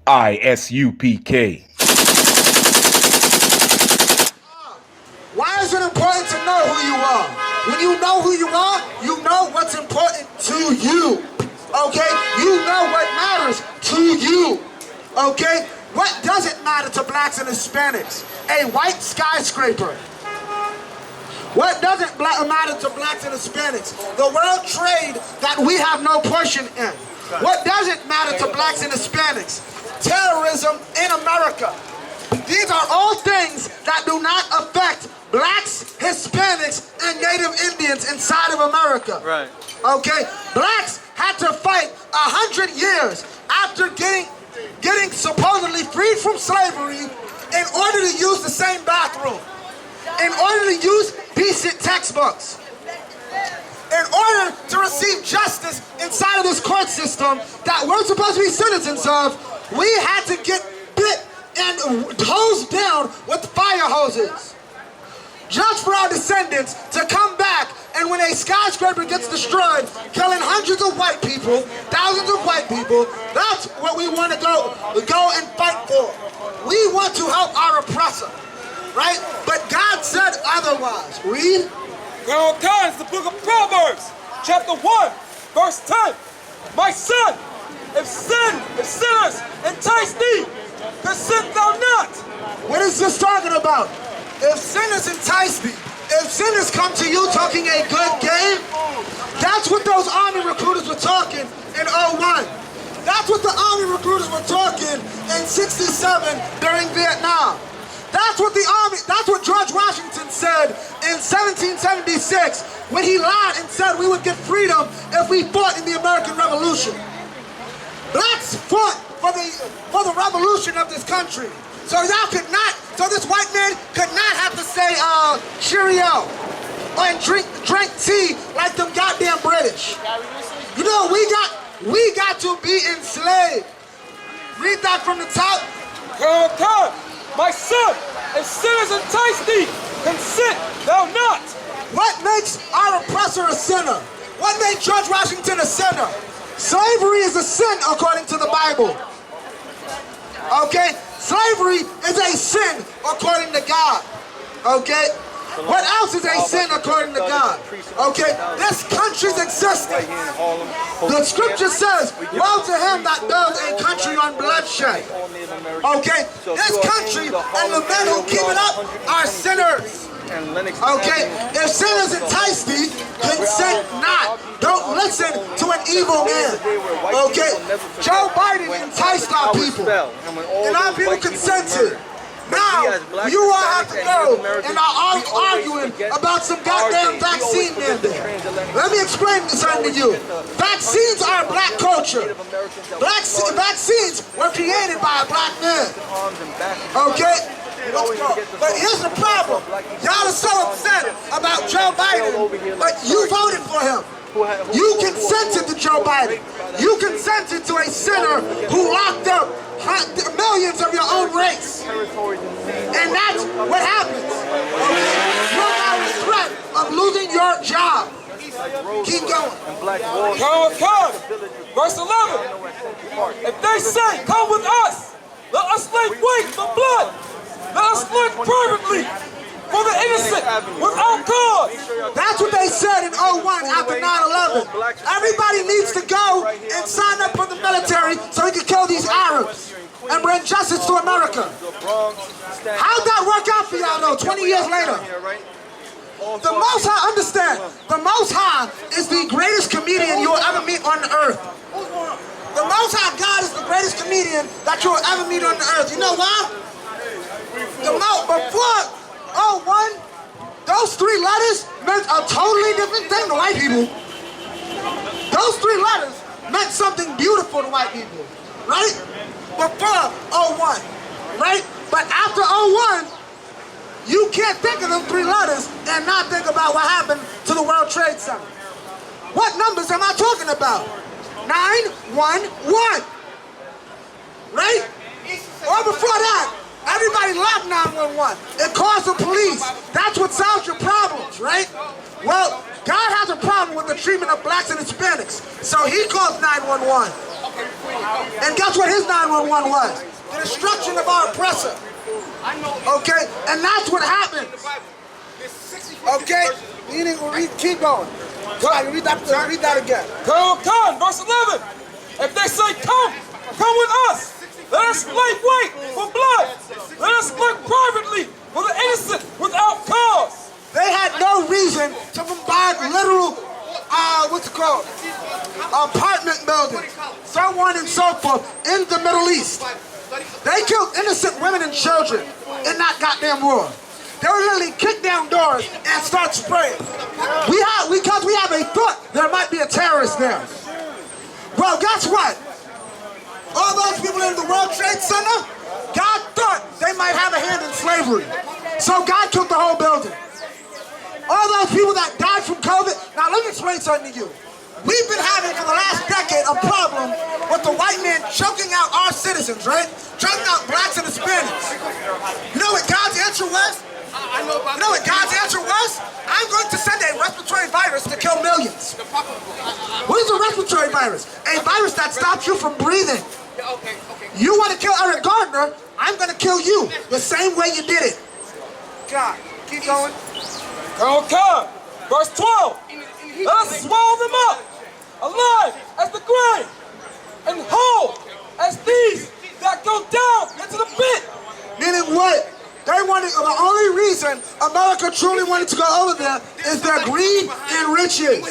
I.S.U.P.K. Why is it important to know who you are? When you know who you are, you know what's important to you. Okay? You know what matters to you. Okay? What doesn't matter to blacks and Hispanics? A white skyscraper. What doesn't matter to blacks and Hispanics? The world trade that we have no portion in. What doesn't matter to blacks and Hispanics? Terrorism in America. These are all things that do not affect blacks, Hispanics, and Native Indians inside of America. Right. Okay? Blacks had to fight 100 years after getting supposedly freed from slavery in order to use the same bathroom, in order to use decent textbooks, in order to receive justice inside of this court system that we're supposed to be citizens of. We had to get bit and hosed down with fire hoses just for our descendants to come back, and when a skyscraper gets destroyed, killing hundreds of white people, thousands of white people, that's what we want to go and fight for. We want to help our oppressor, right? But God said otherwise. Read. Well, God, it's the book of Proverbs, chapter 1, verse 10. My son, if sinners entice thee, consent thou not. What is this talking about? If sinners entice thee, if sinners come to you talking a good game, that's what those army recruiters were talking in 01. That's what the army recruiters were talking in 67 during Vietnam. That's what George Washington said in 1776 when he lied and said we would get freedom if we fought in the American Revolution. Blacks fought for the revolution of this country. So this white man could not have to say Cheerio and drink tea like them goddamn British. You know, we got to be enslaved. Read that from the top. Come, my son, if sinners entice thee, consent thou not. What makes our oppressor a sinner? What made George Washington a sinner? Slavery is a sin according to the Bible. Okay? Slavery is a sin according to God. Okay? What else is a sin according to God? Okay? This country's existence. The scripture says, woe to him that builds a country on bloodshed. Okay? This country and the men who keep it up are sinners. Okay? If sinners entice thee, consent not. Don't listen to an evil man. Okay? Joe Biden enticed our people, and our people consented. Now, you all have to go and are arguing about some goddamn vaccine mandate. Let me explain something to you. Vaccines are black culture. Vaccines were created by a black man. Okay? Let's go. But here's the problem. Y'all are so upset about Joe Biden, but you voted for him. You consented to Joe Biden. You consented to a sinner who locked up millions of your own race. And that's what happens. You're now in threat of losing your job. Keep going. Come, verse 11. If they say, come with us, let us lay waste for blood. Let us look privately for the innocent without cause. That's what they said in 01 after 9/11. Everybody needs to go and sign up for the military so we can kill these Arabs and bring justice to America. How'd that work out for y'all though, 20 years later? The Most High, understand, the Most High is the greatest comedian you will ever meet on the earth. The Most High God is the greatest comedian that you will ever meet on the earth. You know why? Before 01, those 3 letters meant a totally different thing to white people. Those 3 letters meant something beautiful to white people, right? Before 01, right? But after 01, you can't think of them 3 letters and not think about what happened to the World Trade Center. What numbers am I talking about? 911, right? Or before that, everybody loved 911. It calls the police. That's what solves your problems, right? Well, God has a problem with the treatment of blacks and Hispanics, so he calls 911. And guess what his 911 was? The destruction of our oppressor. Okay? And that's what happened. Okay? Keep going. Read that again. Come, verse 11. If they say, come with us. Let us lay wait for blood. Let us look privately for the innocent without cause. They had no reason to bombard literal, apartment buildings, so on and so forth, in the Middle East. They killed innocent women and children in that goddamn war. They would literally kick down doors and start spraying. Because we have a thought there might be a terrorist there. Well, guess what? All those people in the World Trade Center, God thought they might have a hand in slavery. So God took the whole building. All those people that died from COVID, now let me explain something to you. We've been having for the last decade a problem with the white man choking out our citizens, right? Choking out blacks and Hispanics. You know what God's answer was? You know what God's answer was? I'm going to send a respiratory virus to kill millions. What is a respiratory virus? A virus that stops you from breathing. You want to kill Eric Gardner, I'm going to kill you the same way you did it. God, keep going. Come. Verse 12. Let us swallow them up, alive as the grave, and whole as these that go down into the pit. Meaning what? They wanted, the only reason America truly wanted to go over there is their greed and riches.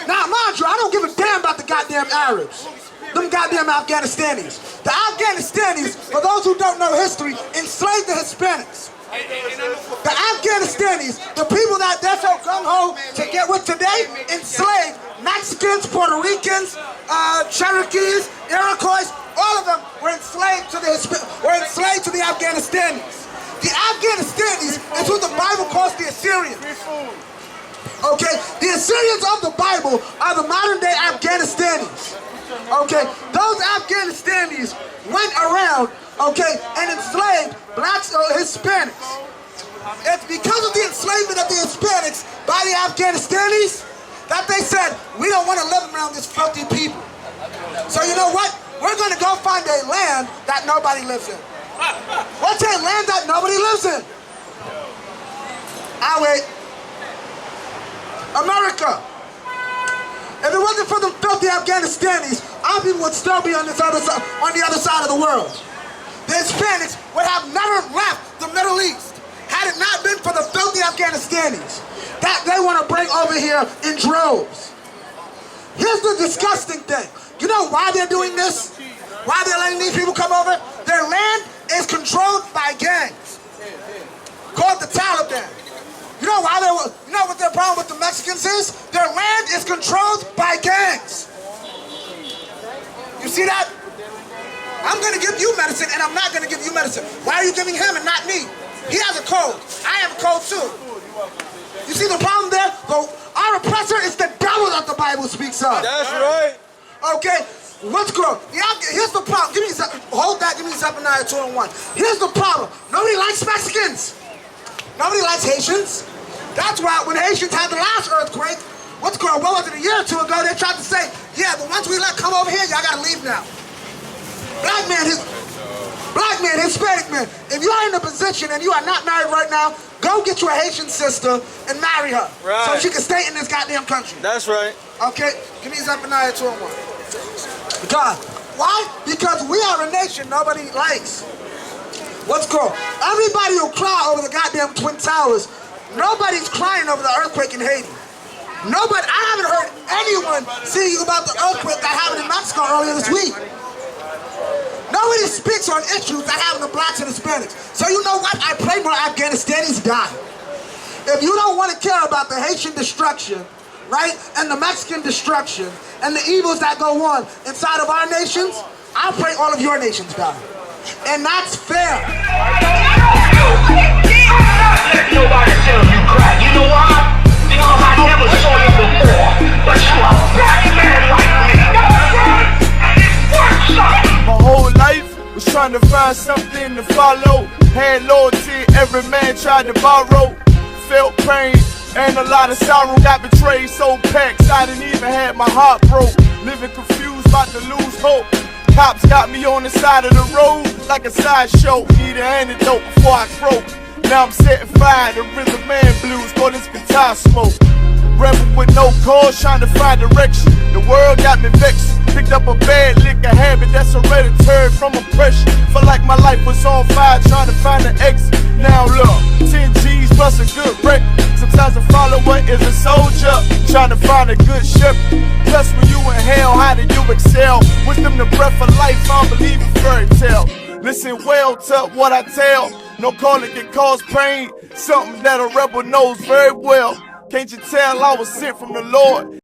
Now, mind you, I don't give a damn about the goddamn Arabs. Them goddamn Afghanistanis. The Afghanistanis, for those who don't know history, enslaved the Hispanics. The Afghanistanis, the people that they're so gung-ho to get with today, enslaved Mexicans, Puerto Ricans, Cherokees, Iroquois, all of them were enslaved to the Afghanistanis. The Afghanistanis is who the Bible calls the Assyrians. Okay, the Assyrians of the Bible are the modern day Afghanistanis. Okay, those Afghanistanis went around, okay, and enslaved blacks or Hispanics. It's because of the enslavement of the Hispanics by the Afghanistanis that they said, we don't want to live around these filthy people. So you know what? We're going to go find a land that nobody lives in. What's a land that nobody lives in? I'll wait. America. If it wasn't for the filthy Afghanistanis, our people would still be on the other side of the world. The Hispanics would have never left the Middle East had it not been for the filthy Afghanistanis that they want to bring over here in droves. Here's the disgusting thing. You know why they're doing this? Why they're letting these people come over? Their land is controlled by gangs called the Taliban. You know why you know what their problem with the Mexicans is? Their land is controlled by gangs. You see that? I'm going to give you medicine and I'm not going to give you medicine. Why are you giving him and not me? He has a cold. I have a cold too. You see the problem there? Our oppressor is the devil that the Bible speaks of. That's right. Okay, let's go. Here's the problem. Give me hold that. Give me Zephaniah 2:1. Here's the problem. Nobody likes Mexicans. Nobody likes Haitians. That's why when Haitians had the last earthquake, what was it, a year or two ago, they tried to say, yeah, the ones we let come over here, y'all gotta leave now. Black man, Hispanic man, if you are in a position and you are not married right now, go get you a Haitian sister and marry her. Right. So she can stay in this goddamn country. That's right. Okay, give me Zephaniah 2:1. God, why? Because we are a nation nobody likes. Everybody will cry over the goddamn Twin Towers. Nobody's crying over the earthquake in Haiti. Nobody, I haven't heard anyone see about the earthquake that happened in Mexico earlier this week. Nobody speaks on issues that happen to blacks and Hispanics. So you know what? I pray more Afghanistanis die. If you don't want to care about the Haitian destruction, right, and the Mexican destruction, and the evils that go on inside of our nations, I pray all of your nations die. And that's fair. Let nobody tell you crack. You know why? Because I never saw you before. But you a black man like me. And it works out. My whole life was trying to find something to follow. Had loyalty, every man tried to borrow. Felt pain and a lot of sorrow. Got betrayed, so packed, I didn't even have my heart broke. Living confused, about to lose hope. Cops got me on the side of the road like a sideshow. Need an antidote before I croak. Now I'm setting fire to rhythm man blues for this guitar smoke. Rebel with no cause, trying to find direction. The world got me vexed. Picked up a bad liquor habit that's hereditary from oppression. Felt like my life was on fire, trying to find an exit. Now look, 10 G's plus a good record. Sometimes a follower is a soldier, trying to find a good shepherd. Plus when you in hell, how do you excel? Wisdom the breath of life, I don't believe in fairy tale. Listen well to what I tell. No calling can cause pain, something that a rebel knows very well. Can't you tell I was sent from the Lord?